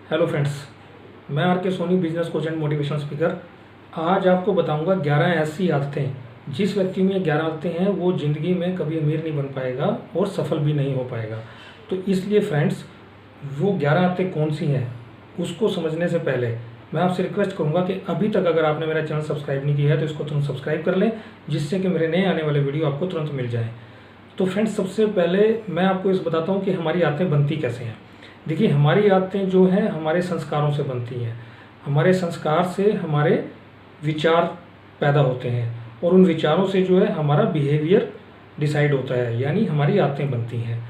Hello friends, मैं R K Soni business coach and motivational speaker. आज आपको बताऊंगा 11 ऐसी आदतें, जिस व्यक्ति में 11 आदतें हैं वो ज़िंदगी में कभी अमीर नहीं बन पाएगा और सफल भी नहीं हो पाएगा। तो इसलिए फ्रेंड्स, वो 11 आदतें कौन सी हैं उसको समझने से पहले मैं आपसे रिक्वेस्ट करूंगा कि अभी तक अगर आपने मेरा चैनल सब्सक्राइब नहीं किया है तो इसको तुरंत सब्सक्राइब कर लें, जिससे कि मेरे नए आने वाले वीडियो आपको तुरंत मिल जाएँ। तो फ्रेंड्स, सबसे पहले मैं आपको इस बताता हूँ कि हमारी आदतें बनती कैसे हैं। देखिए, हमारी आदतें जो हैं हमारे संस्कारों से बनती हैं। हमारे संस्कार से हमारे विचार पैदा होते हैं और उन विचारों से जो है हमारा बिहेवियर डिसाइड होता है, यानी हमारी आदतें बनती हैं।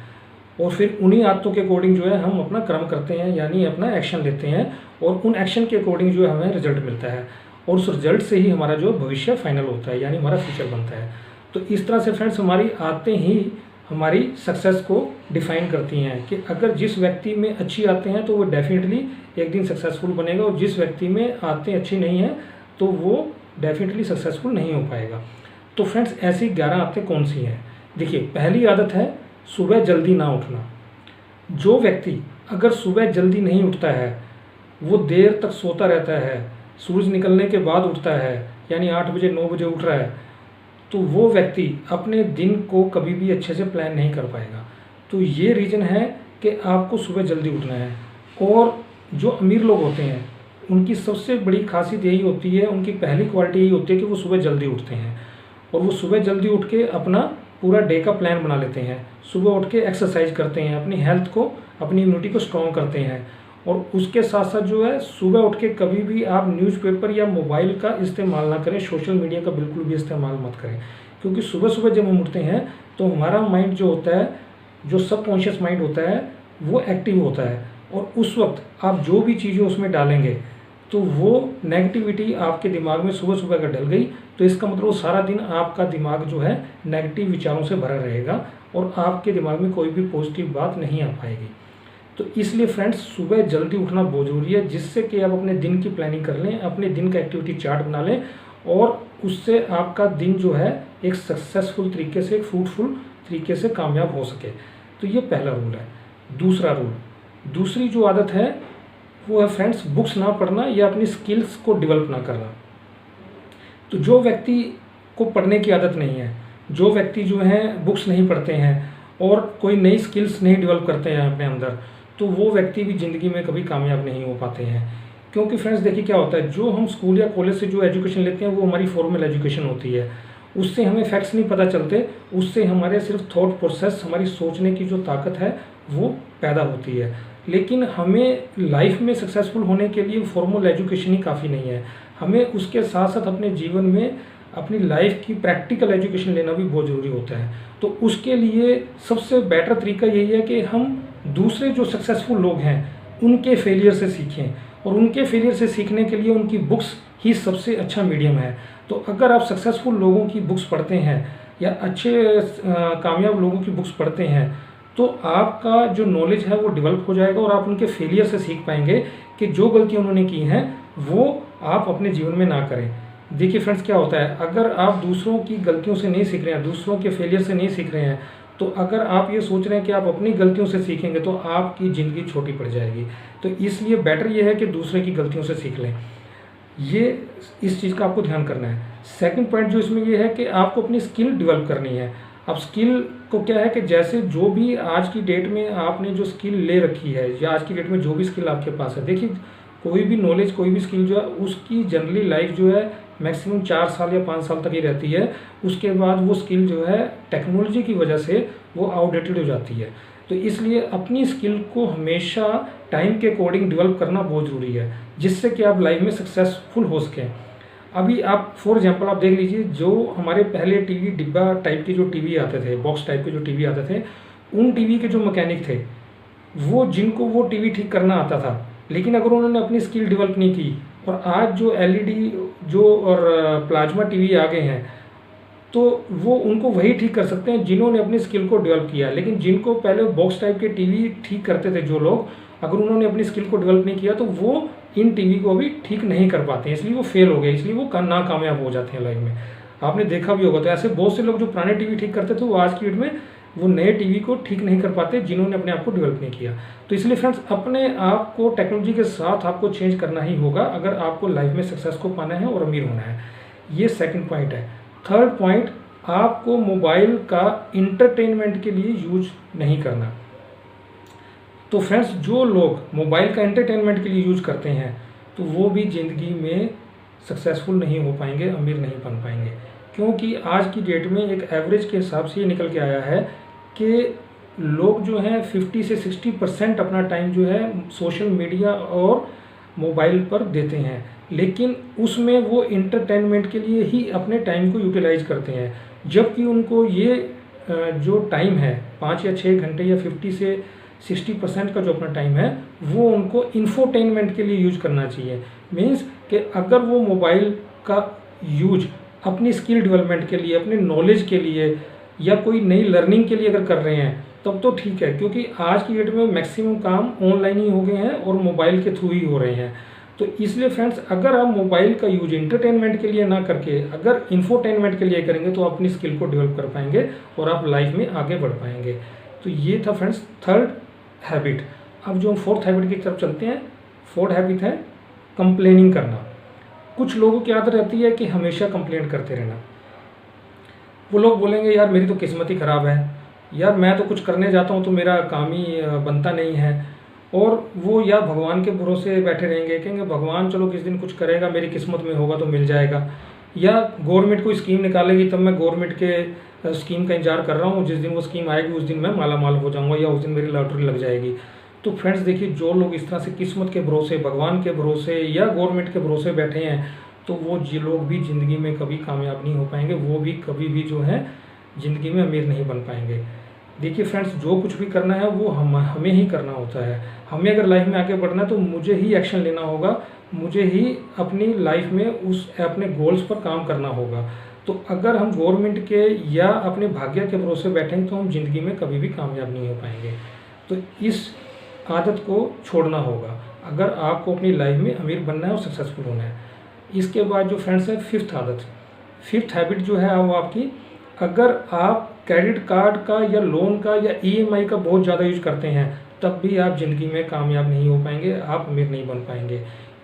और फिर उन्हीं आदतों के अकॉर्डिंग जो है हम अपना कर्म करते हैं, यानी अपना एक्शन लेते हैं, और उन एक्शन के अकॉर्डिंग जो है हमें रिजल्ट मिलता है, और उस रिजल्ट से ही हमारा जो भविष्य फाइनल होता है, यानी हमारा फ्यूचर बनता है। तो इस तरह से फ्रेंड्स, हमारी आदतें ही हमारी सक्सेस को डिफाइन करती हैं कि अगर जिस व्यक्ति में अच्छी आदतें हैं तो वो डेफिनेटली एक दिन सक्सेसफुल बनेगा, और जिस व्यक्ति में आदतें अच्छी नहीं हैं तो वो डेफिनेटली सक्सेसफुल नहीं हो पाएगा। तो फ्रेंड्स, ऐसी 11 आदतें कौन सी हैं? देखिए, पहली आदत है सुबह जल्दी ना उठना। जो व्यक्ति अगर सुबह जल्दी नहीं उठता है, वो देर तक सोता रहता है, सूरज निकलने के बाद उठता है, यानी 8 बजे 9 बजे उठ रहा है, तो वो व्यक्ति अपने दिन को कभी भी अच्छे से प्लान नहीं कर पाएगा। तो ये रीज़न है कि आपको सुबह जल्दी उठना है। और जो अमीर लोग होते हैं उनकी सबसे बड़ी खासियत यही होती है, उनकी पहली क्वालिटी यही होती है कि वो सुबह जल्दी उठते हैं, और वो सुबह जल्दी उठ के अपना पूरा डे का प्लान बना लेते हैं। सुबह उठ के एक्सरसाइज करते हैं, अपनी हेल्थ को, अपनी इम्यूनिटी को स्ट्रॉन्ग करते हैं। और उसके साथ साथ जो है सुबह उठ के कभी भी आप न्यूज़पेपर या मोबाइल का इस्तेमाल ना करें, सोशल मीडिया का बिल्कुल भी इस्तेमाल मत करें। क्योंकि सुबह सुबह जब हम उठते हैं तो हमारा माइंड जो होता है, जो सबकॉन्शियस माइंड होता है, वो एक्टिव होता है, और उस वक्त आप जो भी चीज़ें उसमें डालेंगे तो वो नेगेटिविटी आपके दिमाग में सुबह सुबह अगर डल गई तो इसका मतलब वो सारा दिन आपका दिमाग जो है नेगेटिव विचारों से भरा रहेगा और आपके दिमाग में कोई भी पॉजिटिव बात नहीं आ पाएगी। तो इसलिए फ्रेंड्स, सुबह जल्दी उठना बहुत ज़रूरी है, जिससे कि आप अपने दिन की प्लानिंग कर लें, अपने दिन का एक्टिविटी चार्ट बना लें, और उससे आपका दिन जो है एक सक्सेसफुल तरीके से, एक फ्रूटफुल तरीके से कामयाब हो सके। तो ये पहला रूल है। दूसरा रूल, दूसरी जो आदत है वो है फ्रेंड्स, बुक्स ना पढ़ना या अपनी स्किल्स को डेवलप ना करना। तो जो व्यक्ति को पढ़ने की आदत नहीं है, जो व्यक्ति जो है बुक्स नहीं पढ़ते हैं और कोई नई स्किल्स नहीं डेवलप करते हैं अपने अंदर, तो वो व्यक्ति भी ज़िंदगी में कभी कामयाब नहीं हो पाते हैं। क्योंकि फ्रेंड्स, देखिए क्या होता है, जो हम स्कूल या कॉलेज से जो एजुकेशन लेते हैं वो हमारी फॉर्मल एजुकेशन होती है, उससे हमें फैक्ट्स नहीं पता चलते, उससे हमारे सिर्फ थॉट प्रोसेस, हमारी सोचने की जो ताकत है वो पैदा होती है। लेकिन हमें लाइफ में सक्सेसफुल होने के लिए फॉर्मल एजुकेशन ही काफ़ी नहीं है, हमें उसके साथ साथ अपने जीवन में अपनी लाइफ की प्रैक्टिकल एजुकेशन लेना भी बहुत ज़रूरी होता है। तो उसके लिए सबसे बेटर तरीका यही है कि हम दूसरे जो सक्सेसफुल लोग हैं उनके फेलियर से सीखें, और उनके फेलियर से सीखने के लिए उनकी बुक्स ही सबसे अच्छा मीडियम है। तो अगर आप सक्सेसफुल लोगों की बुक्स पढ़ते हैं या अच्छे कामयाब लोगों की बुक्स पढ़ते हैं तो आपका जो नॉलेज है वो डेवलप हो जाएगा, और आप उनके फेलियर से सीख पाएंगे कि जो गलतियाँ उन्होंने की हैं वो आप अपने जीवन में ना करें। देखिए फ्रेंड्स, क्या होता है, अगर आप दूसरों की गलतियों से नहीं सीख रहे हैं, दूसरों के फेलियर से नहीं सीख रहे हैं, तो अगर आप ये सोच रहे हैं कि आप अपनी गलतियों से सीखेंगे तो आपकी ज़िंदगी छोटी पड़ जाएगी। तो इसलिए बेटर ये है कि दूसरे की गलतियों से सीख लें। ये इस चीज़ का आपको ध्यान करना है। सेकंड पॉइंट जो इसमें ये है कि आपको अपनी स्किल डेवलप करनी है। अब स्किल को क्या है कि जैसे जो भी आज की डेट में आपने जो स्किल ले रखी है, या आज की डेट में जो भी स्किल आपके पास है, देखिए कोई भी नॉलेज, कोई भी स्किल जो है उसकी जनरली लाइफ जो है मैक्सिमम 4 साल या 5 साल तक ही रहती है। उसके बाद वो स्किल जो है टेक्नोलॉजी की वजह से वो आउटडेटेड हो जाती है। तो इसलिए अपनी स्किल को हमेशा टाइम के अकॉर्डिंग डेवलप करना बहुत ज़रूरी है, जिससे कि आप लाइफ में सक्सेसफुल हो सकें। अभी आप फॉर एग्जांपल आप देख लीजिए, जो हमारे पहले टीवी डिब्बा टाइप के जो टीवी आते थे, बॉक्स टाइप के जो टीवी आते थे, उन टीवी के जो मैकेनिक थे वो, जिनको वो टीवी ठीक करना आता था, लेकिन अगर उन्होंने अपनी स्किल डेवलप नहीं की, और आज जो एलईडी जो और प्लाज्मा टीवी आ गए हैं, तो वो उनको वही ठीक कर सकते हैं जिन्होंने अपनी स्किल को डेवलप किया। लेकिन जिनको पहले बॉक्स टाइप के टीवी ठीक करते थे जो लोग, अगर उन्होंने अपनी स्किल को डेवलप नहीं किया तो वो इन टीवी को भी ठीक नहीं कर पाते हैं, इसलिए वो फेल हो गए, इसलिए वो नाकामयाब हो जाते हैं लाइफ में। आपने देखा भी होगा। तो ऐसे बहुत से लोग जो पुराने टीवी ठीक करते थे वो आज की डेट में वो नए टीवी को ठीक नहीं कर पाते जिन्होंने अपने आप को डेवलप नहीं किया। तो इसलिए फ्रेंड्स, अपने आप को टेक्नोलॉजी के साथ आपको चेंज करना ही होगा अगर आपको लाइफ में सक्सेस को पाना है और अमीर होना है। ये सेकंड पॉइंट है। थर्ड पॉइंट, आपको मोबाइल का इंटरटेनमेंट के लिए यूज नहीं करना। तो फ्रेंड्स, जो लोग मोबाइल का एंटरटेनमेंट के लिए यूज करते हैं तो वो भी ज़िंदगी में सक्सेसफुल नहीं हो पाएंगे, अमीर नहीं बन पाएंगे। क्योंकि आज की डेट में एक एवरेज के हिसाब से ये निकल के आया है कि लोग जो हैं 50 से 60% अपना टाइम जो है सोशल मीडिया और मोबाइल पर देते हैं, लेकिन उसमें वो इंटरटेनमेंट के लिए ही अपने टाइम को यूटिलाइज करते हैं। जबकि उनको ये जो टाइम है 5 या 6 घंटे या 50 से 60% का जो अपना टाइम है वो उनको इंफोटेनमेंट के लिए यूज करना चाहिए। मीन्स कि अगर वो मोबाइल का यूज अपनी स्किल डेवलपमेंट के लिए, अपने नॉलेज के लिए या कोई नई लर्निंग के लिए अगर कर रहे हैं तब तो ठीक है, क्योंकि आज की डेट में मैक्सिमम काम ऑनलाइन ही हो गए हैं और मोबाइल के थ्रू ही हो रहे हैं। तो इसलिए फ्रेंड्स, अगर आप मोबाइल का यूज इंटरटेनमेंट के लिए ना करके अगर इंफोटेनमेंट के लिए करेंगे तो अपनी स्किल को डेवलप कर पाएंगे और आप लाइफ में आगे बढ़ पाएंगे। तो ये था फ्रेंड्स थर्ड हैबिट। अब जो हम फोर्थ हैबिट की तरफ चलते हैं। फोर्थ हैबिट है कंप्लेनिंग करना। कुछ लोगों की आदत रहती है कि हमेशा कंप्लेंट करते रहना। वो लोग बोलेंगे यार मेरी तो किस्मत ही ख़राब है, यार मैं तो कुछ करने जाता हूँ तो मेरा काम ही बनता नहीं है, और वो या भगवान के भरोसे बैठे रहेंगे, कहेंगे भगवान चलो किस दिन कुछ करेगा, मेरी किस्मत में होगा तो मिल जाएगा, या गवर्नमेंट कोई स्कीम निकालेगी तब मैं गवर्नमेंट के स्कीम का इंतजार कर रहा हूँ, जिस दिन वो स्कीम आएगी उस दिन मैं माला माल हो जाऊँगा या उस दिन मेरी लॉटरी लग जाएगी। तो फ्रेंड्स देखिए, जो लोग इस तरह से किस्मत के भरोसे, भगवान के भरोसे या गवर्नमेंट के भरोसे बैठे हैं तो वो जी लोग भी ज़िंदगी में कभी कामयाब नहीं हो पाएंगे, वो भी कभी भी जो है ज़िंदगी में अमीर नहीं बन पाएंगे। देखिए फ्रेंड्स, जो कुछ भी करना है वो हमें ही करना होता है। हमें अगर लाइफ में आगे बढ़ना है तो मुझे ही एक्शन लेना होगा, मुझे ही अपनी लाइफ में उस अपने गोल्स पर काम करना होगा। तो अगर हम गवर्नमेंट के या अपने भाग्य के भरोसे बैठेंगे तो हम ज़िंदगी में कभी भी कामयाब नहीं हो पाएंगे। तो इस आदत को छोड़ना होगा अगर आपको अपनी लाइफ में अमीर बनना है और सक्सेसफुल होना है। इसके बाद जो फ्रेंड्स है फिफ्थ आदत, फिफ्थ हैबिट जो है वो आपकी, अगर आप क्रेडिट कार्ड का या लोन का या ईएमआई का बहुत ज़्यादा यूज करते हैं तब भी आप ज़िंदगी में कामयाब नहीं हो पाएंगे, आप अमीर नहीं बन पाएंगे।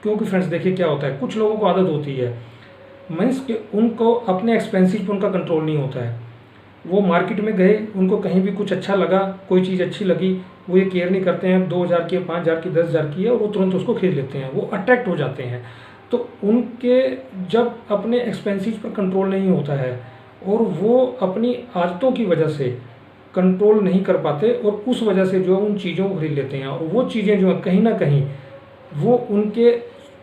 क्योंकि फ्रेंड्स देखिए क्या होता है, कुछ लोगों को आदत होती है मीन्स कि उनको अपने एक्सपेंसिव पर उनका कंट्रोल नहीं होता है। वो मार्केट में गए, उनको कहीं भी कुछ अच्छा लगा, कोई चीज़ अच्छी लगी, वो ये केयर नहीं करते हैं 2000 की, 5000 की, 10,000 की है और वो तुरंत उसको खरीद लेते हैं, वो अट्रैक्ट हो जाते हैं। तो उनके जब अपने एक्सपेंसिव पर कंट्रोल नहीं होता है और वो अपनी आदतों की वजह से कंट्रोल नहीं कर पाते और उस वजह से जो उन चीज़ों को खरीद लेते हैं, और वो चीज़ें जो है कहीं ना कहीं वो उनके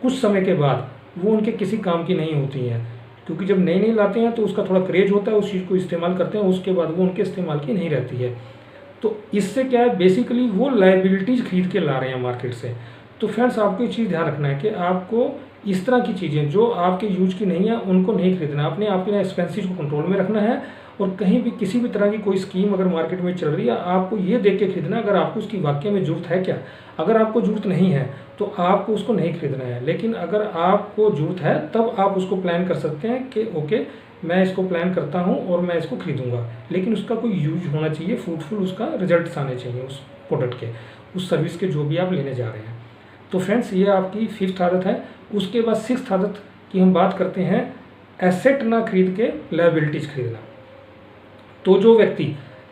कुछ समय के बाद वो उनके किसी काम की नहीं होती हैं, क्योंकि जब नई नई लाते हैं तो उसका थोड़ा क्रेज होता है, उस चीज़ को इस्तेमाल करते हैं, उसके बाद वो उनके इस्तेमाल की नहीं रहती है। तो इससे क्या है, बेसिकली वो लायबिलिटीज़ खरीद के ला रहे हैं मार्केट से। तो फ्रेंड्स, आपको एक चीज़ ध्यान रखना है कि आपको इस तरह की चीज़ें जो आपके यूज की नहीं है उनको नहीं खरीदना, अपने आपके एक्सपेंसिव को कंट्रोल में रखना है। और कहीं भी किसी भी तरह की कोई स्कीम अगर मार्केट में चल रही है, आपको ये देख के खरीदना अगर आपको उसकी वाकई में ज़रूरत है क्या। अगर आपको ज़रूरत नहीं है तो आपको उसको नहीं खरीदना है, लेकिन अगर आपको ज़रूरत है तब आप उसको प्लान कर सकते हैं कि ओके मैं इसको प्लान करता हूँ और मैं इसको खरीदूँगा, लेकिन उसका कोई यूज होना चाहिए, फ्रूटफुल उसका रिजल्ट्स आने चाहिए उस प्रोडक्ट के, उस सर्विस के जो भी आप लेने जा रहे हैं। तो फ्रेंड्स, ये आपकी फिफ्थ आदत है। उसके बाद सिक्स्थ आदत की हम बात करते हैं, एसेट ना खरीद के लायबिलिटीज़ खरीदना। तो जो व्यक्ति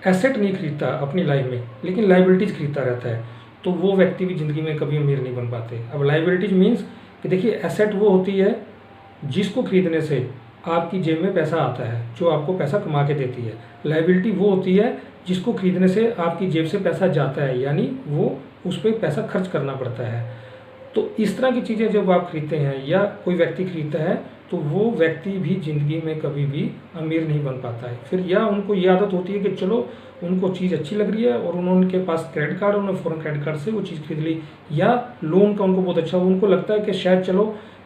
एसेट नहीं खरीदता अपनी लाइफ में लेकिन लायबिलिटीज़ खरीदता रहता है तो वो व्यक्ति भी ज़िंदगी में कभी अमीर नहीं बन पाते। अब लायबिलिटीज़ मीन्स कि देखिए, एसेट वो होती है जिसको खरीदने से आपकी जेब में पैसा आता है, जो आपको पैसा कमा के देती है। लायबिलिटी वो होती है जिसको खरीदने से आपकी जेब से पैसा जाता है, यानी वो उस पर पैसा खर्च करना पड़ता है। तो इस तरह की चीज़ें जब आप खरीदते हैं या कोई व्यक्ति खरीदता है तो वो व्यक्ति भी ज़िंदगी में कभी भी अमीर नहीं बन पाता है। फिर या उनको ये आदत होती है कि चलो उनको चीज़ अच्छी लग रही है और उनके पास क्रेडिट कार्ड, उन्होंने फ़ौरन क्रेडिट कार्ड से वो चीज़ खरीद ली, या लोन का उनको बहुत अच्छा, उनको लगता है कि शायद चलो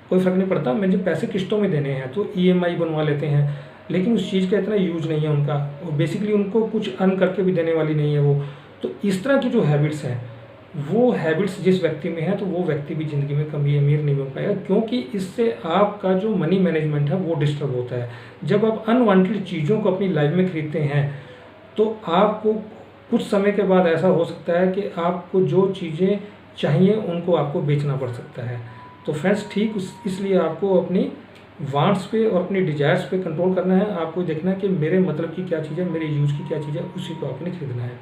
कोई फ़र्क नहीं पड़ता, मुझे पैसे किस्तों में देने हैं तो ईएमआई बनवा लेते हैं, लेकिन उस चीज़ का इतना यूज नहीं है उनका, और बेसिकली उनको कुछ अर्न करके भी देने वाली नहीं है वो। तो इस तरह की जो हैबिट्स हैं, वो हैबिट्स जिस व्यक्ति में है तो वो व्यक्ति भी ज़िंदगी में कभी अमीर नहीं बन पाएगा, क्योंकि इससे आपका जो मनी मैनेजमेंट है वो डिस्टर्ब होता है। जब आप अनवांटेड चीज़ों को अपनी लाइफ में खरीदते हैं तो आपको कुछ समय के बाद ऐसा हो सकता है कि आपको जो चीज़ें चाहिए उनको आपको बेचना पड़ सकता है। तो फ्रेंड्स ठीक इसलिए आपको अपनी वांट्स पे और अपनी डिजायर्स पे कंट्रोल करना है। आपको देखना है कि मेरे मतलब की क्या चीज़ है, मेरे यूज़ की क्या चीज़ है, उसी को आपने खरीदना है।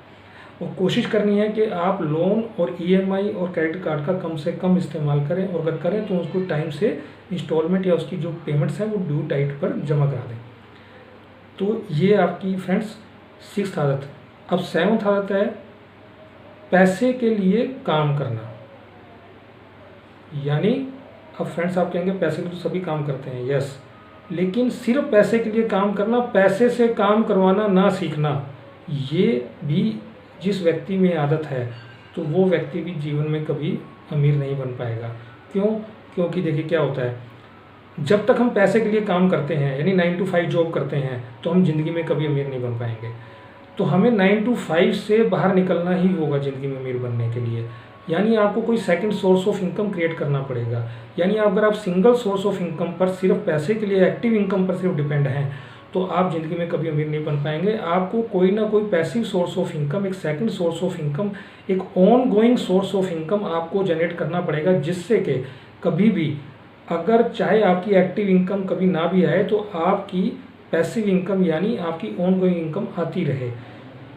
और कोशिश करनी है कि आप लोन और ईएमआई और क्रेडिट कार्ड का कम से कम इस्तेमाल करें, और अगर करें तो उसको टाइम से इंस्टॉलमेंट या उसकी जो पेमेंट्स हैं वो ड्यू टाइट पर जमा करा दें। तो ये आपकी फ्रेंड्स 6th आदत। अब 7th आदत है पैसे के लिए काम करना। यानी अब फ्रेंड्स आप कहेंगे पैसे के लिए तो सभी काम करते हैं, यस, लेकिन सिर्फ पैसे के लिए काम करना, पैसे से काम करवाना ना सीखना, ये भी जिस व्यक्ति में आदत है तो वो व्यक्ति भी जीवन में कभी अमीर नहीं बन पाएगा। क्यों? क्योंकि देखिए क्या होता है, जब तक हम पैसे के लिए काम करते हैं यानी 9 to 5 जॉब करते हैं तो हम ज़िंदगी में कभी अमीर नहीं बन पाएंगे। तो हमें 9 to 5 से बाहर निकलना ही होगा ज़िंदगी में अमीर बनने के लिए। यानी आपको कोई second source of income create करना पड़ेगा। यानी अगर आप सिंगल सोर्स ऑफ इनकम पर सिर्फ पैसे के लिए एक्टिव इनकम पर सिर्फ डिपेंड हैं तो आप ज़िंदगी में कभी अमीर नहीं बन पाएंगे। आपको कोई ना कोई पैसिव सोर्स ऑफ इनकम, एक सेकंड सोर्स ऑफ इनकम, एक on going source of income आपको जनरेट करना पड़ेगा, जिससे कि कभी भी अगर चाहे आपकी एक्टिव इनकम कभी ना भी आए तो आपकी पैसिव इनकम यानी आपकी ऑन गोइंग इनकम आती रहे।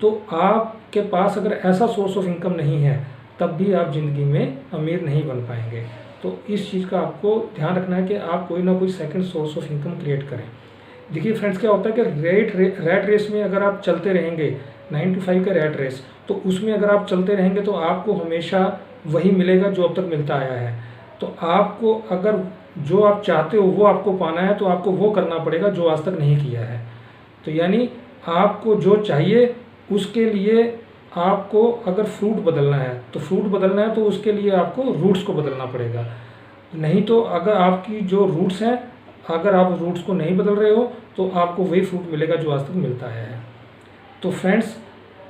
तो आपके पास अगर ऐसा सोर्स ऑफ इनकम नहीं है तब भी आप ज़िंदगी में अमीर नहीं बन पाएंगे। तो इस चीज़ का आपको ध्यान रखना है कि आप कोई ना कोई second source of income create करें। देखिए फ्रेंड्स क्या होता है कि रैट रेस में अगर आप चलते रहेंगे, 9 to 5 का रैट रेस, तो उसमें अगर आप चलते रहेंगे तो आपको हमेशा वही मिलेगा जो अब तक मिलता आया है। तो आपको अगर जो आप चाहते हो वो आपको पाना है तो आपको वो करना पड़ेगा जो आज तक नहीं किया है। तो यानी आपको जो चाहिए उसके लिए आपको अगर फ्रूट बदलना है तो फ्रूट बदलना है तो उसके लिए आपको रूट्स को बदलना पड़ेगा। नहीं तो अगर आपकी जो रूट्स हैं, अगर आप रूट्स को नहीं बदल रहे हो तो आपको वही फ्रूट मिलेगा जो आज तक मिलता आया है। तो फ्रेंड्स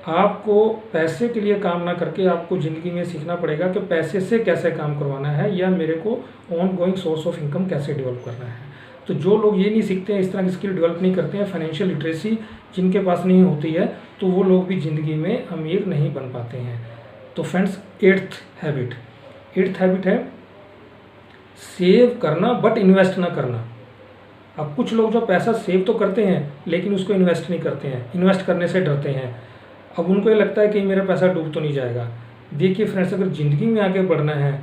आपको पैसे के लिए काम ना करके आपको ज़िंदगी में सीखना पड़ेगा कि पैसे से कैसे काम करवाना है या मेरे को on going source of income कैसे डेवलप करना है। तो जो लोग ये नहीं सीखते हैं, इस तरह की स्किल डेवलप नहीं करते हैं, फाइनेंशियल लिटरेसी जिनके पास नहीं होती है, तो वो लोग भी ज़िंदगी में अमीर नहीं बन पाते हैं। तो फ्रेंड्स 8th हैबिट है सेव करना बट इन्वेस्ट ना करना। अब कुछ लोग जो पैसा सेव तो करते हैं लेकिन उसको इन्वेस्ट नहीं करते हैं, इन्वेस्ट करने से डरते हैं। अब उनको ये लगता है कि मेरा पैसा डूब तो नहीं जाएगा। देखिए फ्रेंड्स, अगर ज़िंदगी में आगे बढ़ना है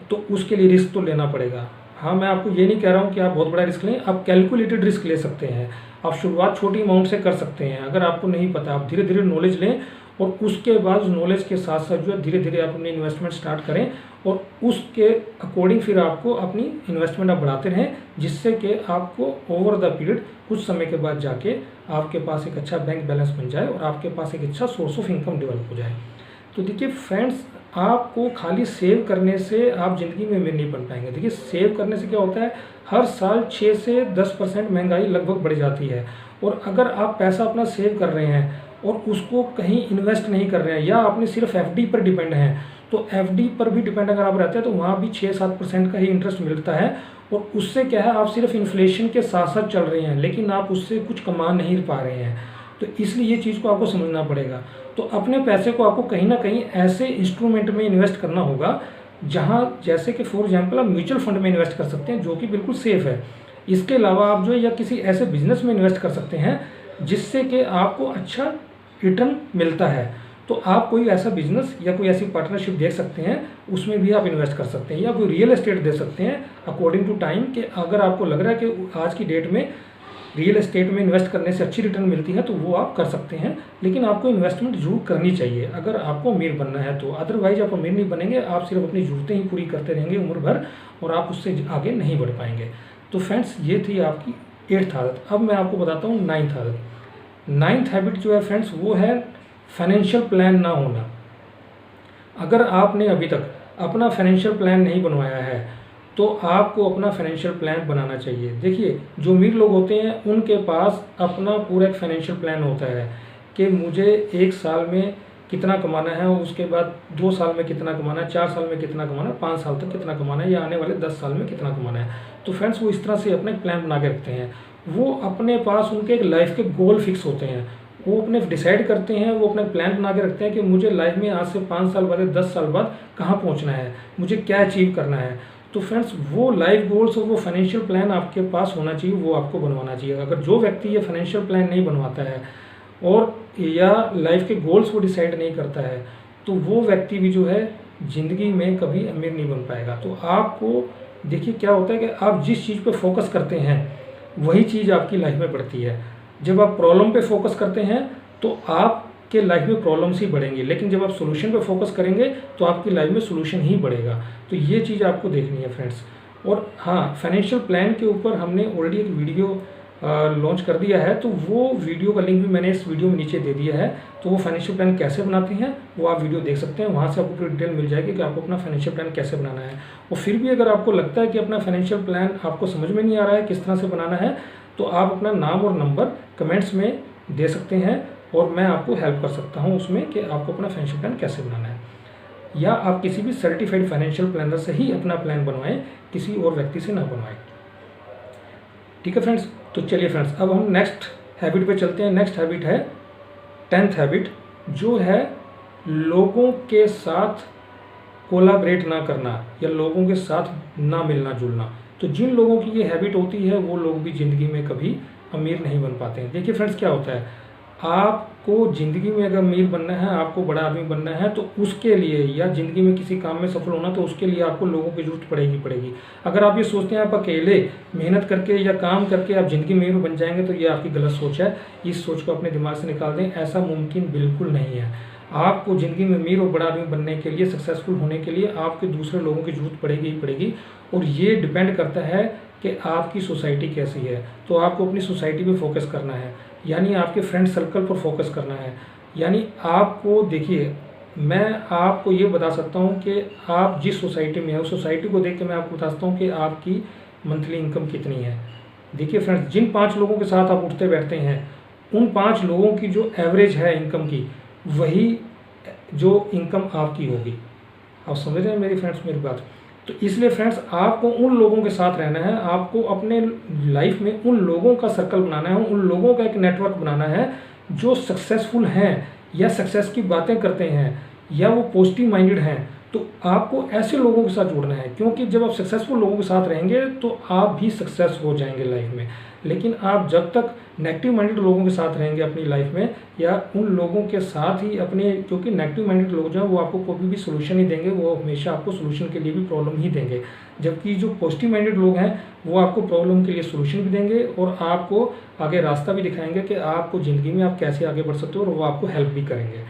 तो उसके लिए रिस्क तो लेना पड़ेगा। हाँ, मैं आपको ये नहीं कह रहा हूँ कि आप बहुत बड़ा रिस्क लें, आप कैलकुलेटेड रिस्क ले सकते हैं। आप शुरुआत छोटी अमाउंट से कर सकते हैं। अगर आपको नहीं पता, आप धीरे धीरे नॉलेज लें और उसके बाद उस नॉलेज के साथ साथ जो है धीरे धीरे आप अपनी इन्वेस्टमेंट स्टार्ट करें और उसके अकॉर्डिंग फिर आपको अपनी इन्वेस्टमेंट आप बढ़ाते रहें, जिससे कि आपको ओवर द पीरियड कुछ समय के बाद जाके आपके पास एक अच्छा बैंक बैलेंस बन जाए और आपके पास एक अच्छा सोर्स ऑफ इनकम डेवलप हो जाए। तो देखिए फ्रेंड्स, आपको खाली सेव करने से आप ज़िंदगी में अमीर नहीं बन पाएंगे। देखिए सेव करने से क्या होता है, हर साल 6 से 10% महंगाई लगभग बढ़ जाती है। और अगर आप पैसा अपना सेव कर रहे हैं और उसको कहीं इन्वेस्ट नहीं कर रहे हैं या आपने सिर्फ एफडी पर डिपेंड हैं, तो एफडी पर भी डिपेंड अगर आप रहते हैं तो वहाँ भी 6-7% का ही इंटरेस्ट मिलता है। और उससे क्या है, आप सिर्फ इन्फ्लेशन के साथ साथ चल रहे हैं लेकिन आप उससे कुछ कमा नहीं पा रहे हैं। तो इसलिए ये चीज़ को आपको समझना पड़ेगा। तो अपने पैसे को आपको कहीं ना कहीं ऐसे इंस्ट्रूमेंट में इन्वेस्ट करना होगा जहाँ, जैसे कि फॉर एग्जांपल आप म्यूचुअल फंड में इन्वेस्ट कर सकते हैं जो कि बिल्कुल सेफ है। इसके अलावा आप जो है या किसी ऐसे बिजनेस में इन्वेस्ट कर सकते हैं जिससे कि आपको अच्छा रिटर्न मिलता है। तो आप कोई ऐसा बिजनेस या कोई ऐसी पार्टनरशिप देख सकते हैं, उसमें भी आप इन्वेस्ट कर सकते हैं, या कोई रियल एस्टेट दे सकते हैं अकॉर्डिंग टू टाइम। कि अगर आपको लग रहा है कि आज की डेट में रियल एस्टेट में इन्वेस्ट करने से अच्छी रिटर्न मिलती है तो वो आप कर सकते हैं, लेकिन आपको इन्वेस्टमेंट जरूर करनी चाहिए अगर आपको अमीर बनना है तो। अदरवाइज आप अमीर नहीं बनेंगे, आप सिर्फ अपनी ज़रूरतें ही पूरी करते रहेंगे उम्र भर और आप उससे आगे नहीं बढ़ पाएंगे। तो फ्रेंड्स, ये थी आपकी 8th आदत। अब मैं आपको बताता हूँ 9th आदत। 9th हैबिट जो है फ्रेंड्स, वो है फाइनेंशियल प्लान ना होना। अगर आपने अभी तक अपना फाइनेंशियल प्लान नहीं बनवाया है तो आपको अपना फाइनेंशियल प्लान बनाना चाहिए। देखिए, जो अमीर लोग होते हैं उनके पास अपना पूरा एक फाइनेंशियल प्लान होता है कि मुझे 1 साल में कितना कमाना है, उसके बाद 2 साल में कितना कमाना है, 4 साल में कितना कमाना है, 5 साल तक कितना कमाना है, या आने वाले 10 साल में कितना कमाना है। तो फ्रेंड्स, वो इस तरह से अपना एक प्लान बना के रखते हैं। वो अपने पास उनके एक लाइफ के गोल फिक्स होते हैं वो अपने डिसाइड करते हैं, वो अपना प्लान बना के रखते हैं कि मुझे लाइफ में आज से 5 साल बाद, 10 साल बाद कहाँ पहुँचना है, मुझे क्या अचीव करना है। तो फ्रेंड्स, वो लाइफ गोल्स और वो फाइनेंशियल प्लान आपके पास होना चाहिए, वो आपको बनवाना चाहिए। अगर जो व्यक्ति ये फाइनेंशियल प्लान नहीं बनवाता है और या लाइफ के गोल्स वो डिसाइड नहीं करता है, तो वो व्यक्ति भी जो है ज़िंदगी में कभी अमीर नहीं बन पाएगा। तो आपको देखिए क्या होता है कि आप जिस चीज़ पे फोकस करते हैं वही चीज़ आपकी लाइफ में बढ़ती है। जब आप प्रॉब्लम पे फोकस करते हैं तो आपके लाइफ में प्रॉब्लम्स ही बढ़ेंगी, लेकिन जब आप सोल्यूशन पे फोकस करेंगे तो आपकी लाइफ में सोल्यूशन ही बढ़ेगा। तो ये चीज़ आपको देखनी है फ्रेंड्स। और हाँ, फाइनेंशियल प्लान के ऊपर हमने ऑलरेडी एक वीडियो लॉन्च कर दिया है, तो वो वीडियो का लिंक भी मैंने इस वीडियो में नीचे दे दिया है। तो वो फाइनेंशियल प्लान कैसे बनाते हैं वो आप वीडियो देख सकते हैं, वहाँ से आपको पूरी डिटेल मिल जाएगी कि आपको अपना फाइनेंशियल प्लान कैसे बनाना है। और फिर भी अगर आपको लगता है कि अपना फाइनेंशियल प्लान आपको समझ में नहीं आ रहा है किस तरह से बनाना है, तो आप अपना नाम और नंबर कमेंट्स में दे सकते हैं और मैं आपको हेल्प कर सकता हूँ उसमें कि आपको अपना फाइनेंशियल प्लान कैसे बनाना है। या आप किसी भी सर्टिफाइड फाइनेंशियल प्लानर से ही अपना प्लान बनवाएं, किसी और व्यक्ति से ना बनवाएं। ठीक है फ्रेंड्स, तो चलिए फ्रेंड्स, अब हम नेक्स्ट हैबिट पे चलते हैं। नेक्स्ट हैबिट है 10th हैबिट, जो है लोगों के साथ कोलाबरेट ना करना या लोगों के साथ ना मिलना जुलना। तो जिन लोगों की ये हैबिट होती है वो लोग भी ज़िंदगी में कभी अमीर नहीं बन पाते हैं। देखिए फ्रेंड्स, क्या होता है, आपको ज़िंदगी में अगर अमीर बनना है, आपको बड़ा आदमी बनना है, तो उसके लिए या ज़िंदगी में किसी काम में सफल होना, तो उसके लिए आपको लोगों की जरूरत पड़ेगी। अगर आप ये सोचते हैं आप अकेले मेहनत करके या काम करके आप ज़िंदगी में अमीर बन जाएंगे, तो ये आपकी गलत सोच है। इस सोच को अपने दिमाग से निकाल दें, ऐसा मुमकिन बिल्कुल नहीं है। आपको ज़िंदगी में अमीर और बड़ा आदमी बनने के लिए, सक्सेसफुल होने के लिए आपके दूसरे लोगों की जरूरत पड़ेगी ही पड़ेगी। और ये डिपेंड करता है कि आपकी सोसाइटी कैसी है। तो आपको अपनी सोसाइटी पे फोकस करना है, यानी आपके फ्रेंड सर्कल पर फोकस करना है। यानी आपको देखिए, मैं आपको ये बता सकता हूँ कि आप जिस सोसाइटी में है उस सोसाइटी को देख के मैं आपको बता सकता हूँ कि आपकी मंथली इनकम कितनी है। देखिए फ्रेंड्स, जिन 5 लोगों के साथ आप उठते बैठते हैं, उन 5 लोगों की जो एवरेज है इनकम की, वही जो इनकम आपकी होगी। आप समझ रहे हैं मेरी फ्रेंड्स मेरी बात। तो इसलिए फ्रेंड्स, आपको उन लोगों के साथ रहना है, आपको अपने लाइफ में उन लोगों का सर्कल बनाना है, उन लोगों का एक नेटवर्क बनाना है जो सक्सेसफुल हैं या सक्सेस की बातें करते हैं या वो पॉजिटिव माइंडेड हैं। तो आपको ऐसे लोगों के साथ जुड़ना है, क्योंकि जब आप सक्सेसफुल लोगों के साथ रहेंगे तो आप भी सक्सेस हो जाएंगे लाइफ में। लेकिन आप जब तक नेगेटिव माइंडेड लोगों के साथ रहेंगे अपनी लाइफ में, या उन लोगों के साथ ही अपने, क्योंकि नेगेटिव माइंडेड लोग जो हैं वो आपको कभी भी सोल्यूशन नहीं देंगे, वो हमेशा आपको सोल्यूशन के लिए भी प्रॉब्लम ही देंगे। जबकि जो पॉजिटिव माइंडेड लोग हैं वो आपको प्रॉब्लम के लिए सोल्यूशन भी देंगे और आपको आगे रास्ता भी दिखाएंगे कि आपको ज़िंदगी में आप कैसे आगे बढ़ सकते हो, और वो आपको हेल्प भी करेंगे।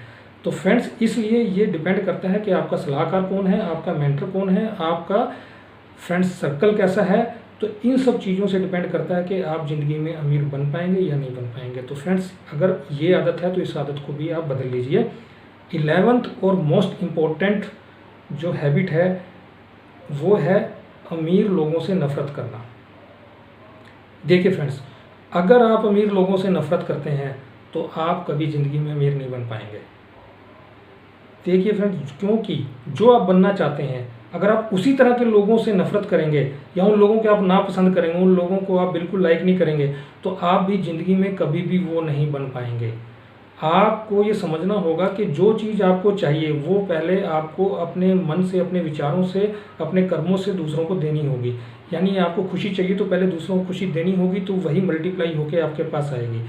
तो फ्रेंड्स, इसलिए ये डिपेंड करता है कि आपका सलाहकार कौन है, आपका मेंटर कौन है, आपका फ्रेंड्स सर्कल कैसा है। तो इन सब चीज़ों से डिपेंड करता है कि आप ज़िंदगी में अमीर बन पाएंगे या नहीं बन पाएंगे। तो फ्रेंड्स, अगर ये आदत है तो इस आदत को भी आप बदल लीजिए। 11th और मोस्ट इम्पोर्टेंट जो हैबिट है वो है अमीर लोगों से नफ़रत करना। देखिए फ्रेंड्स, अगर आप अमीर लोगों से नफ़रत करते हैं तो आप कभी ज़िंदगी में अमीर नहीं बन पाएंगे। देखिए फ्रेंड्स, क्योंकि जो आप बनना चाहते हैं, अगर आप उसी तरह के लोगों से नफरत करेंगे या उन लोगों को आप नापसंद करेंगे, उन लोगों को आप बिल्कुल लाइक नहीं करेंगे, तो आप भी ज़िंदगी में कभी भी वो नहीं बन पाएंगे। आपको ये समझना होगा कि जो चीज़ आपको चाहिए वो पहले आपको अपने मन से, अपने विचारों से, अपने कर्मों से दूसरों को देनी होगी। यानी आपको खुशी चाहिए तो पहले दूसरों को खुशी देनी होगी, तो वही मल्टीप्लाई होकर आपके पास आएगी।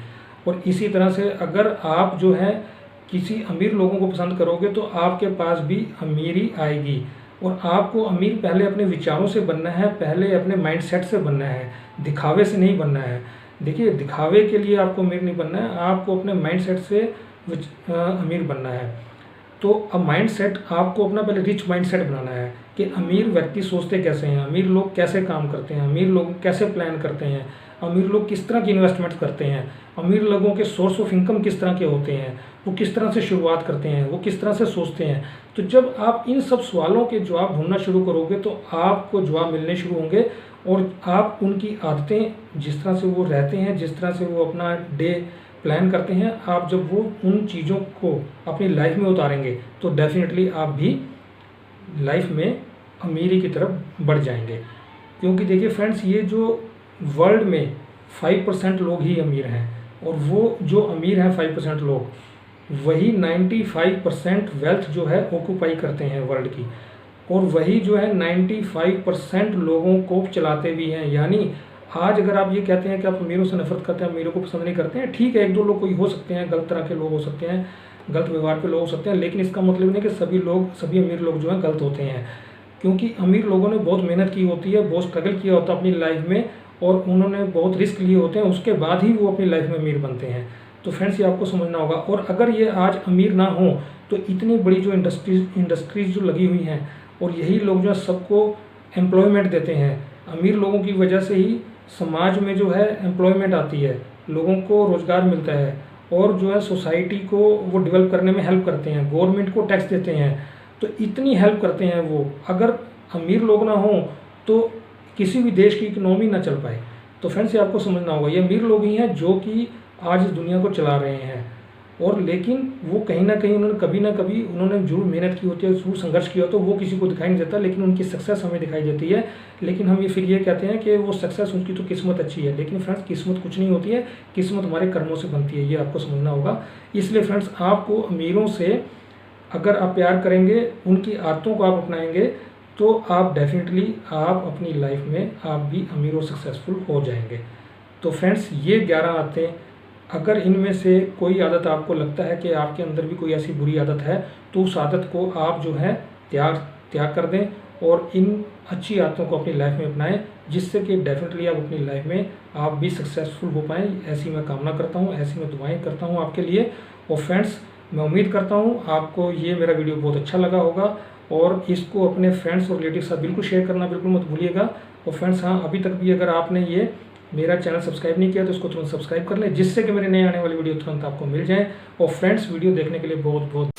और इसी तरह से अगर आप जो है किसी अमीर लोगों को पसंद करोगे तो आपके पास भी अमीरी आएगी। और आपको अमीर पहले अपने विचारों से बनना है, पहले अपने माइंडसेट से बनना है, दिखावे से नहीं बनना है। देखिए, दिखावे के लिए आपको अमीर नहीं बनना है, आपको अपने माइंडसेट से अमीर बनना है। तो अब माइंडसेट आपको अपना पहले रिच माइंडसेट बनाना है कि अमीर व्यक्ति सोचते कैसे हैं, अमीर लोग कैसे काम करते हैं, अमीर लोग कैसे प्लान करते हैं, अमीर लोग किस तरह की इन्वेस्टमेंट करते हैं, अमीर लोगों के सोर्स ऑफ इनकम किस तरह के होते हैं, वो किस तरह से शुरुआत करते हैं, वो किस तरह से सोचते हैं। तो जब आप इन सब सवालों के जवाब ढूंढना शुरू करोगे तो आपको जवाब मिलने शुरू होंगे, और आप उनकी आदतें, जिस तरह से वो रहते हैं, जिस तरह से वो अपना डे प्लान करते हैं, आप जब वो उन चीज़ों को अपनी लाइफ में उतारेंगे तो डेफिनेटली आप भी लाइफ में अमीरी की तरफ बढ़ जाएंगे। क्योंकि देखिए फ्रेंड्स, ये जो वर्ल्ड में 5% लोग ही अमीर हैं, और वो जो अमीर हैं 5% लोग, वही 95% वेल्थ जो है ऑक्यूपाई करते हैं वर्ल्ड की, और वही जो है 95% लोगों को चलाते भी हैं। यानी आज अगर आप ये कहते हैं कि आप अमीरों से नफरत करते हैं, अमीरों को पसंद नहीं करते हैं, ठीक है, एक दो लोग कोई हो सकते हैं, गलत तरह के लोग हो सकते हैं, गलत व्यवहार के लोग हो सकते हैं, लेकिन इसका मतलब नहीं कि सभी अमीर लोग जो हैं गलत होते हैं। क्योंकि अमीर लोगों ने बहुत मेहनत की होती है, बहुत स्ट्रगल किया होता है अपनी लाइफ में, और उन्होंने बहुत रिस्क लिए होते हैं, उसके बाद ही वो अपनी लाइफ में अमीर बनते हैं। तो फ्रेंड्स, ये आपको समझना होगा। और अगर ये आज अमीर ना हो तो इतनी बड़ी जो इंडस्ट्रीज जो लगी हुई हैं, और यही लोग जो है सबको एम्प्लॉयमेंट देते हैं, अमीर लोगों की वजह से ही समाज में जो है एम्प्लॉयमेंट आती है, लोगों को रोज़गार मिलता है, और जो है सोसाइटी को वो डेवलप करने में हेल्प करते हैं, गवर्नमेंट को टैक्स देते हैं, तो इतनी हेल्प करते हैं वो। अगर अमीर लोग ना हों तो किसी भी देश की इकोनॉमी ना चल पाए। तो फ्रेंड्स, ये आपको समझना होगा, ये अमीर लोग ही हैं जो कि आज इस दुनिया को चला रहे हैं। और लेकिन वो कहीं ना कहीं उन्होंने कभी ना कभी उन्होंने जरूर मेहनत की होती है, जरूर संघर्ष किया होता है, वो किसी को दिखाई नहीं देता, लेकिन उनकी सक्सेस हमें दिखाई देती है। लेकिन हम फिर ये कहते हैं कि वो सक्सेस, उनकी तो किस्मत अच्छी है। लेकिन फ्रेंड्स, किस्मत कुछ नहीं होती है, किस्मत हमारे कर्मों से बनती है, ये आपको समझना होगा। इसलिए फ्रेंड्स, आपको अमीरों से अगर आप प्यार करेंगे, उनकी आदतों को आप अपनाएंगे, तो आप डेफिनेटली आप अपनी लाइफ में आप भी अमीर और सक्सेसफुल हो जाएंगे। तो फ्रेंड्स, ये 11 आदतें, अगर इनमें से कोई आदत आपको लगता है कि आपके अंदर भी कोई ऐसी बुरी आदत है, तो उस आदत को आप जो है त्याग कर दें, और इन अच्छी आदतों को अपनी लाइफ में अपनाएं, जिससे कि डेफिनेटली आप अपनी लाइफ में आप भी सक्सेसफुल हो पाएँ। ऐसी मैं कामना करता हूँ, ऐसी मैं दुआएं करता हूँ आपके लिए। और फ्रेंड्स, मैं उम्मीद करता हूँ आपको ये मेरा वीडियो बहुत अच्छा लगा होगा, और इसको अपने फ्रेंड्स और रिलेटिव के साथ बिल्कुल शेयर करना बिल्कुल मत भूलिएगा। और फ्रेंड्स, हाँ, अभी तक भी अगर आपने ये मेरा चैनल सब्सक्राइब नहीं किया तो इसको तुरंत सब्सक्राइब कर लें, जिससे कि मेरे नए आने वाली वीडियो तुरंत आपको मिल जाए। और फ्रेंड्स, वीडियो देखने के लिए बहुत बहुत